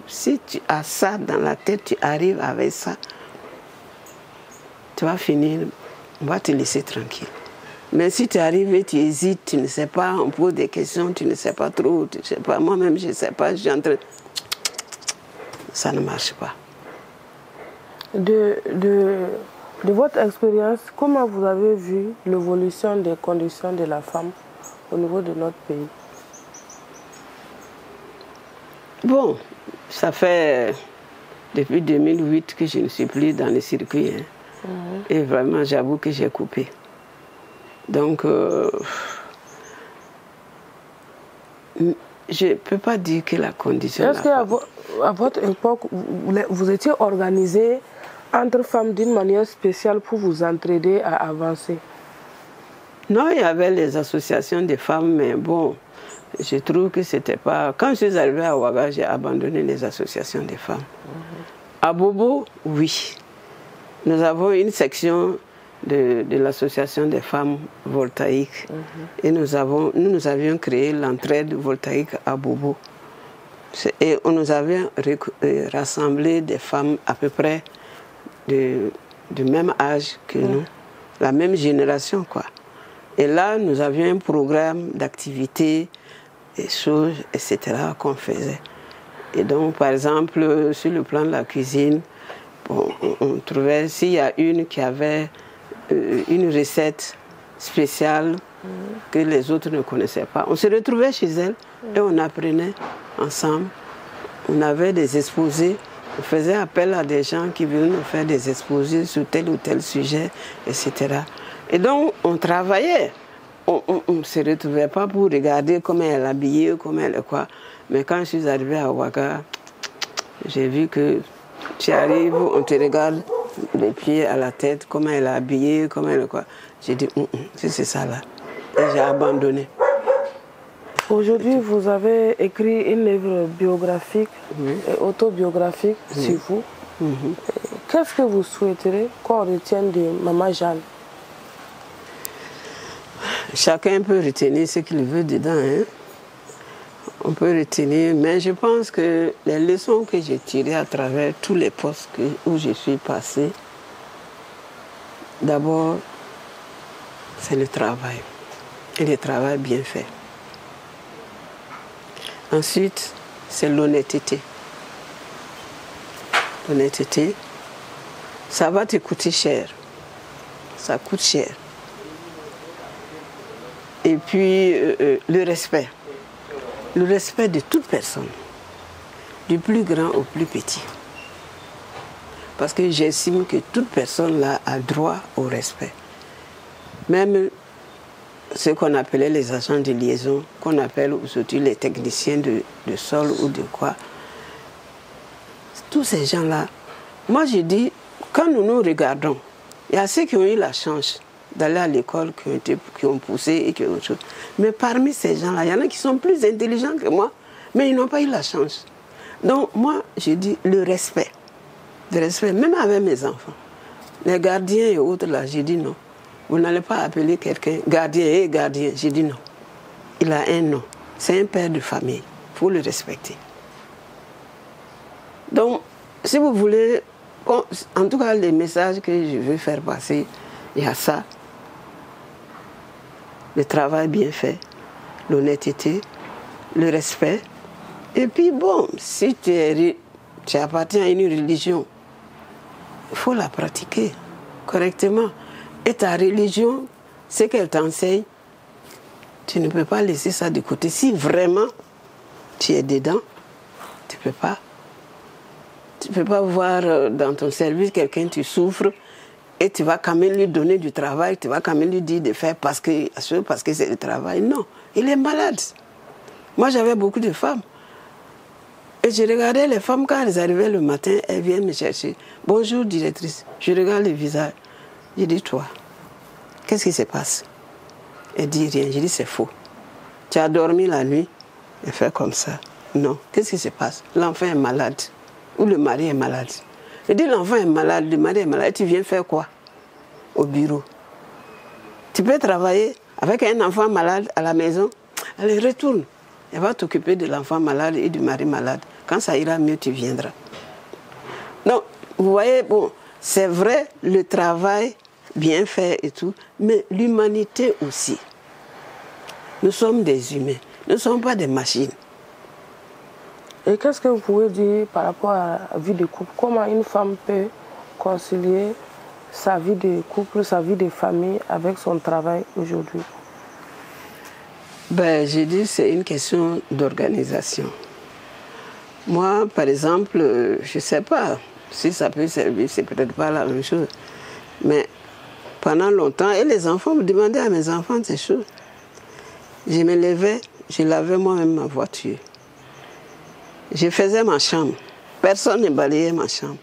Si tu as ça dans la tête, tu arrives avec ça, tu vas finir, on va te laisser tranquille. Mais si tu arrives et tu hésites, tu ne sais pas, on pose des questions, tu ne sais pas trop, tu ne sais pas, moi-même je ne sais pas, je suis en train... Ça ne marche pas. De votre expérience, comment vous avez vu l'évolution des conditions de la femme au niveau de notre pays? Bon, ça fait depuis 2008 que je ne suis plus dans le circuit. Hein. Et vraiment, j'avoue que j'ai coupé. Donc, je ne peux pas dire que la condition... Est-ce qu'à votre époque, vous étiez organisé entre femmes d'une manière spéciale pour vous entraider à avancer? Non, il y avait les associations de femmes, mais bon, je trouve que c'était pas... Quand je suis arrivée à Ouaga, j'ai abandonné les associations de femmes. À Bobo, oui. Nous avons une section de l'association des femmes voltaïques. Et nous avions créé l'entraide voltaïque à Bobo. Et nous avions rassemblé des femmes à peu près du même âge que nous, la même génération, quoi. Et là, nous avions un programme d'activités, des choses, etc. qu'on faisait. Et donc, par exemple, sur le plan de la cuisine, bon, on trouvait, s'il y a une qui avait une recette spéciale que les autres ne connaissaient pas, on se retrouvait chez elle et on apprenait ensemble. On avait des exposés, on faisait appel à des gens qui venaient nous faire des exposés sur tel ou tel sujet, etc. Et donc, on travaillait. On ne se retrouvait pas pour regarder comment elle est habillée, comment elle est quoi. Mais quand je suis arrivée à Ouaga, j'ai vu que tu arrives, on te regarde les pieds à la tête, comment elle est habillée, comment elle est quoi. J'ai dit, c'est ça là. Et j'ai abandonné. Aujourd'hui, vous avez écrit une œuvre biographique et autobiographique sur vous. Qu'est-ce que vous souhaiterez qu'on retienne de Maman Jeanne? Chacun peut retenir ce qu'il veut dedans. Hein? On peut retenir, mais je pense que les leçons que j'ai tirées à travers tous les postes où je suis passée, d'abord, c'est le travail. Et le travail bien fait. Ensuite, c'est l'honnêteté. L'honnêteté, ça va te coûter cher. Ça coûte cher. Et puis, le respect. Le respect de toute personne, du plus grand au plus petit. Parce que j'estime que toute personne là a droit au respect. Même ceux qu'on appelait les agents de liaison, qu'on appelle aujourd'hui les techniciens de sol ou de quoi. Tous ces gens-là, moi je dis, quand nous nous regardons, il y a ceux qui ont eu la chance d'aller à l'école, qui ont poussé et qui ont autre chose. Mais parmi ces gens-là, il y en a qui sont plus intelligents que moi, mais ils n'ont pas eu la chance. Donc moi, je dis le respect. Le respect, même avec mes enfants. Les gardiens et autres là, j'ai dit non. Vous n'allez pas appeler quelqu'un gardien et gardien. J'ai dit non. Il a un nom. C'est un père de famille. Il faut le respecter. Donc, si vous voulez, en tout cas, les messages que je veux faire passer, il y a ça. Le travail bien fait, l'honnêteté, le respect. Et puis bon, si tu appartiens à une religion, il faut la pratiquer correctement. Et ta religion, ce qu'elle t'enseigne, tu ne peux pas laisser ça de côté. Si vraiment tu es dedans, tu ne peux pas. Tu ne peux pas voir dans ton service quelqu'un qui souffre et tu vas quand même lui donner du travail, tu vas quand même lui dire de faire parce que c'est le travail. Non, il est malade. Moi, j'avais beaucoup de femmes. Et je regardais les femmes quand elles arrivaient le matin, elles viennent me chercher. Bonjour, directrice. Je regarde le visage. Je dis, toi, qu'est-ce qui se passe? Elle dit rien. Je dis, c'est faux. Tu as dormi la nuit? Elle fait comme ça. Non. Qu'est-ce qui se passe? L'enfant est malade. Ou le mari est malade. Je dis, l'enfant est malade, le mari est malade. Et tu viens faire quoi? Au bureau. Tu peux travailler avec un enfant malade à la maison? Allez, retourne. Elle va t'occuper de l'enfant malade et du mari malade. Quand ça ira mieux, tu viendras. Donc, vous voyez, bon, c'est vrai, le travail bien fait et tout, mais l'humanité aussi. Nous sommes des humains, nous ne sommes pas des machines. Et qu'est-ce que vous pouvez dire par rapport à la vie de couple? Comment une femme peut concilier sa vie de couple, sa vie de famille avec son travail aujourd'hui? Ben, j'ai dit c'est une question d'organisation. Moi, par exemple, je ne sais pas si ça peut servir, c'est peut-être pas la même chose. Mais pendant longtemps, et les enfants me demandaient à mes enfants ces choses. Je me levais, je lavais moi-même ma voiture. Je faisais ma chambre. Personne ne balayait ma chambre.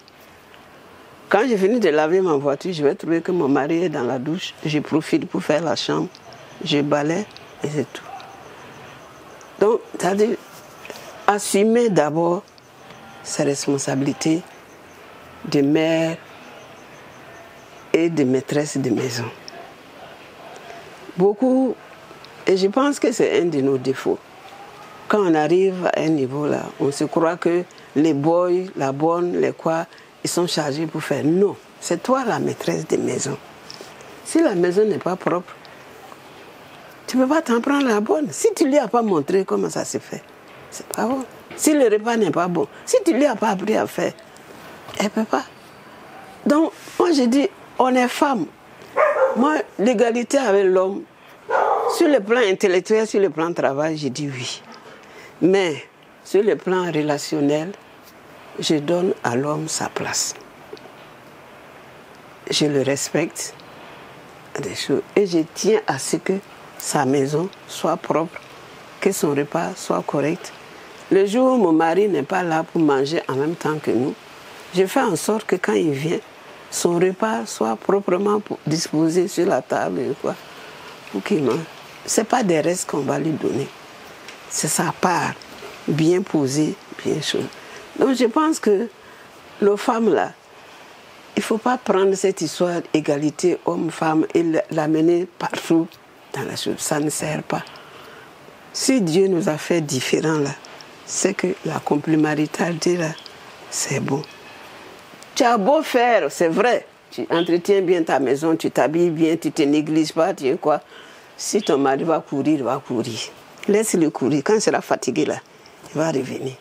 Quand j'ai fini de laver ma voiture, je vais trouver que mon mari est dans la douche. Je profite pour faire la chambre. Je balaye et c'est tout. Donc, c'est-à-dire, assumer d'abord ses responsabilités de mère et de maîtresse de maison. Beaucoup, et je pense que c'est un de nos défauts. Quand on arrive à un niveau là, on se croit que les boys, la bonne, les quoi, ils sont chargés pour faire. Non, c'est toi la maîtresse de maison. Si la maison n'est pas propre, tu ne peux pas t'en prendre la bonne. Si tu ne lui as pas montré comment ça se fait, c'est pas bon. Si le repas n'est pas bon, si tu ne lui as pas appris à faire, elle ne peut pas. Donc, moi je dis, on est femme. Moi, l'égalité avec l'homme, sur le plan intellectuel, sur le plan travail, je dis oui. Mais sur le plan relationnel, je donne à l'homme sa place. Je le respecte des choses, et je tiens à ce que sa maison soit propre, que son repas soit correct. Le jour où mon mari n'est pas là pour manger en même temps que nous, je fais en sorte que quand il vient, son repas soit proprement disposé sur la table et quoi, pour qu'il mange. Ce n'est pas des restes qu'on va lui donner. C'est sa part, bien posée, bien chose. Donc je pense que nos femmes là, il ne faut pas prendre cette histoire d'égalité homme-femme et l'amener partout dans la chose. Ça ne sert pas. Si Dieu nous a fait différents là, c'est que la complémentarité là, c'est bon. Tu as beau faire, c'est vrai, tu entretiens bien ta maison, tu t'habilles bien, tu ne te négliges pas, tu es quoi. Si ton mari va courir, il va courir. Laisse-le courir. Quand il sera fatigué là, il va revenir.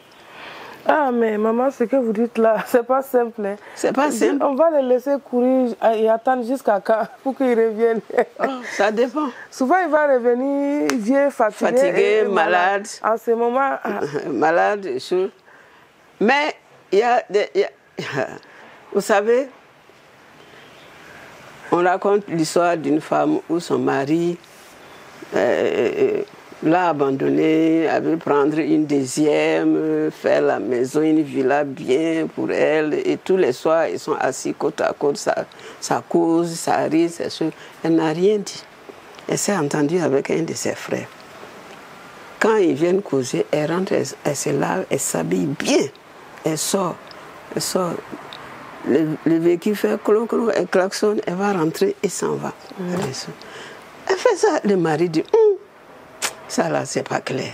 Ah, mais maman, ce que vous dites là, c'est pas simple. Hein. C'est pas simple. On va le laisser courir et attendre jusqu'à quand pour qu'il revienne. Oh, ça dépend. Souvent, il va revenir vieux, fatigué, Fatigué, malade. En ce moment... Malade, sûr. Mais il y a vous savez, on raconte l'histoire d'une femme où son mari l'a abandonnée, avait prendre une deuxième, faire la maison, une villa bien pour elle. Et tous les soirs, ils sont assis côte à côte, ça cause, ça rit, c'est sûr. Elle n'a rien dit. Elle s'est entendue avec un de ses frères. Quand ils viennent causer, elle rentre, elle se lave, elle s'habille bien. Elle sort. Le véhicule fait clon, elle klaxonne, elle va rentrer et s'en va. Elle fait ça, le mari dit, ça là, c'est pas clair.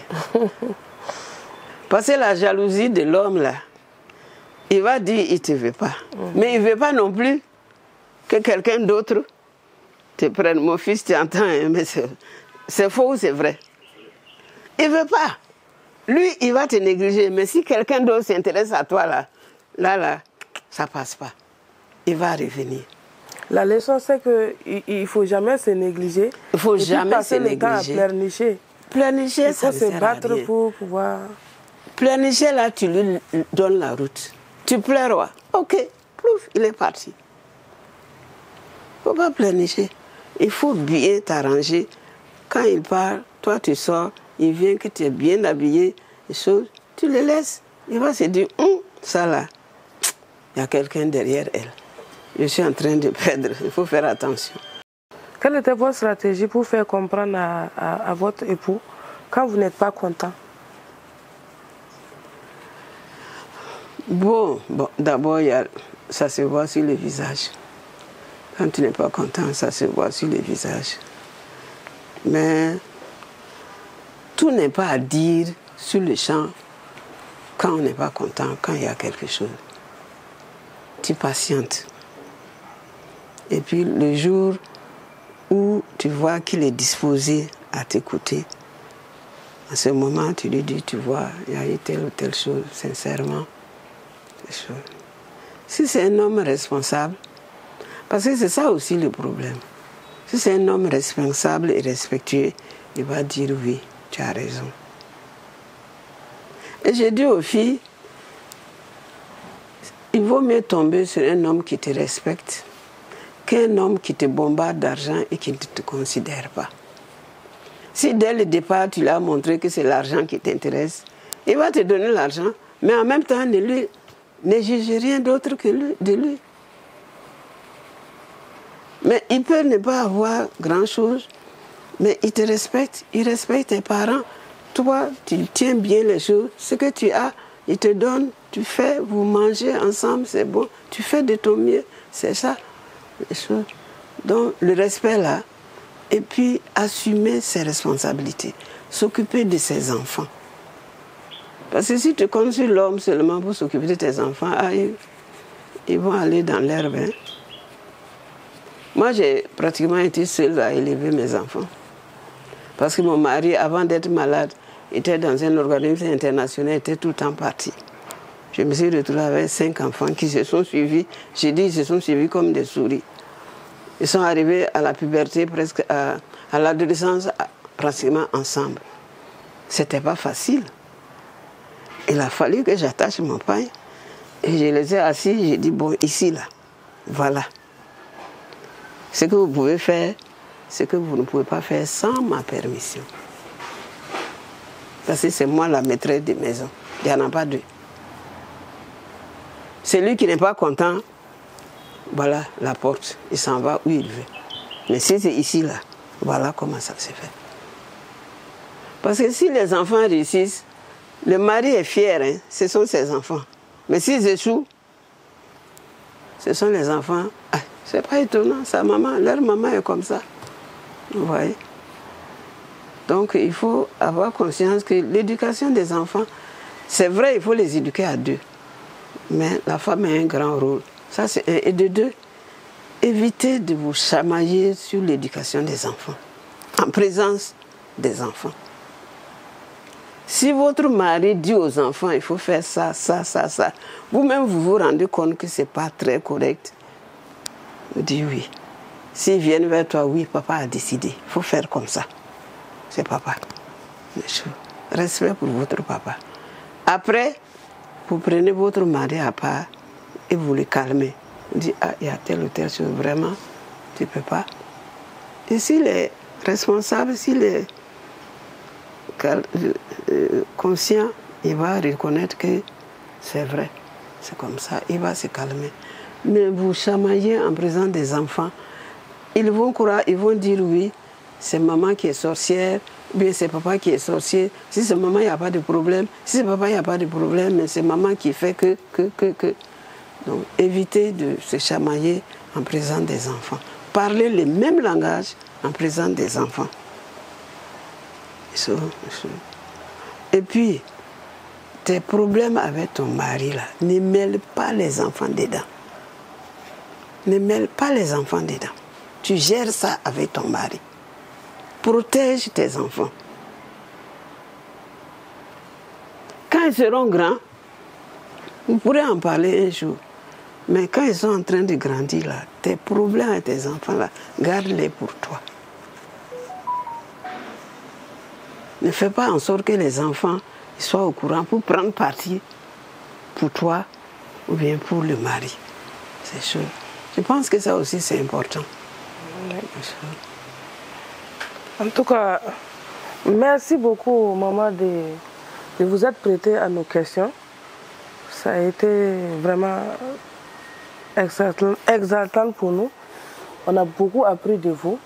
Parce que la jalousie de l'homme là, il va dire, il te veut pas. Mais il veut pas non plus que quelqu'un d'autre te prenne. Mon fils, tu entends, hein, mais c'est faux ou c'est vrai? Il veut pas. Lui, il va te négliger. Mais si quelqu'un d'autre s'intéresse à toi là, ça passe pas. Il va revenir. La leçon, c'est qu'il ne faut jamais se négliger. Il faut jamais se négliger. Le temps à pleurnicher. Pleurnicher, ça il faut se battre pour pouvoir... Pleurnicher, là, tu lui donnes la route. Tu pleures, ok, plouf, il est parti. Il ne faut pas pleurnicher. Il faut bien t'arranger. Quand il part, toi tu sors, il vient que tu es bien habillé, les choses, tu le laisses. Il va se dire, ça là, il y a quelqu'un derrière elle. Je suis en train de perdre, il faut faire attention. Quelle était votre stratégie pour faire comprendre à votre époux quand vous n'êtes pas content? Bon, d'abord, ça se voit sur le visage. Quand tu n'es pas content, ça se voit sur le visage. Mais tout n'est pas à dire sur le champ quand on n'est pas content, quand il y a quelque chose. Tu patientes. Et puis le jour où tu vois qu'il est disposé à t'écouter, à ce moment, tu lui dis, tu vois, il y a eu telle ou telle chose, sincèrement. Si c'est un homme responsable, parce que c'est ça aussi le problème. Si c'est un homme responsable et respectueux, il va dire oui, tu as raison. Et j'ai dit aux filles, il vaut mieux tomber sur un homme qui te respecte qu'un homme qui te bombarde d'argent et qui ne te considère pas. Si dès le départ, tu lui as montré que c'est l'argent qui t'intéresse, il va te donner l'argent, mais en même temps, ne juge rien d'autre que de lui. Mais il peut ne pas avoir grand-chose, mais il te respecte, il respecte tes parents. Toi, tu tiens bien les choses. Ce que tu as, il te donne, tu fais, vous mangez ensemble, c'est bon. Tu fais de ton mieux, c'est ça. Les choses. Donc, le respect là, et puis assumer ses responsabilités, s'occuper de ses enfants. Parce que si tu comptes sur l'homme seulement pour s'occuper de tes enfants, ils vont aller dans l'herbe. Hein. Moi, j'ai pratiquement été seule à élever mes enfants. Parce que mon mari, avant d'être malade, était dans un organisme international, était tout le temps parti. Je me suis retrouvée avec 5 enfants qui se sont suivis. J'ai dit, ils se sont suivis comme des souris. Ils sont arrivés à la puberté, presque à l'adolescence, pratiquement ensemble. C'était pas facile. Il a fallu que j'attache mon pain. Et je les ai assis, j'ai dit, bon, ici, là, voilà. Ce que vous pouvez faire, ce que vous ne pouvez pas faire sans ma permission. Parce que c'est moi la maîtresse de maison. Il n'y en a pas deux. Celui qui n'est pas content, voilà la porte. Il s'en va où il veut. Mais si c'est ici, là, voilà comment ça se fait. Parce que si les enfants réussissent, le mari est fier, hein, ce sont ses enfants. Mais s'ils échouent, ce sont les enfants. Ah, c'est pas étonnant, leur maman est comme ça. Vous voyez? Donc il faut avoir conscience que l'éducation des enfants, c'est vrai, il faut les éduquer à deux. Mais la femme a un grand rôle. Ça, c'est un. Et de deux, évitez de vous chamailler sur l'éducation des enfants, en présence des enfants. Si votre mari dit aux enfants, il faut faire ça, ça, ça, ça, vous-même, vous vous rendez compte que ce n'est pas très correct, vous dites oui. S'ils viennent vers toi, oui, papa a décidé, il faut faire comme ça. C'est papa. Respect pour votre papa. Après, vous prenez votre mari à part et vous le calmez. Vous dites, ah, il y a telle ou telle chose, vraiment, tu ne peux pas. Et s'il est responsable, s'il est conscient, il va reconnaître que c'est vrai. C'est comme ça, il va se calmer. Mais vous chamaillez en présence des enfants, ils vont croire, ils vont dire oui, c'est maman qui est sorcière, ou bien c'est papa qui est sorcier. Si c'est maman, il n'y a pas de problème. Si c'est papa, il n'y a pas de problème, mais c'est maman qui fait que. Donc, évitez de se chamailler en présence des enfants. Parlez le même langage en présence des enfants. Et puis, tes problèmes avec ton mari, là, ne mêle pas les enfants dedans. Ne mêle pas les enfants dedans. Tu gères ça avec ton mari. Protège tes enfants. Quand ils seront grands, vous pourrez en parler un jour. Mais quand ils sont en train de grandir, là, tes problèmes avec tes enfants, là, garde-les pour toi. Ne fais pas en sorte que les enfants soient au courant pour prendre parti pour toi ou bien pour le mari. C'est sûr. Je pense que ça aussi, c'est important. En tout cas, merci beaucoup, maman, de vous être prêtée à nos questions. Ça a été vraiment exaltant pour nous. On a beaucoup appris de vous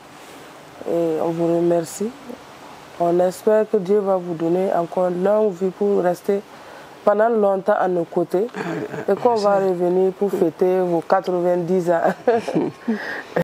et on vous remercie. On espère que Dieu va vous donner encore une longue vie pour rester pendant longtemps à nos côtés et qu'on va revenir pour fêter vos 90 ans.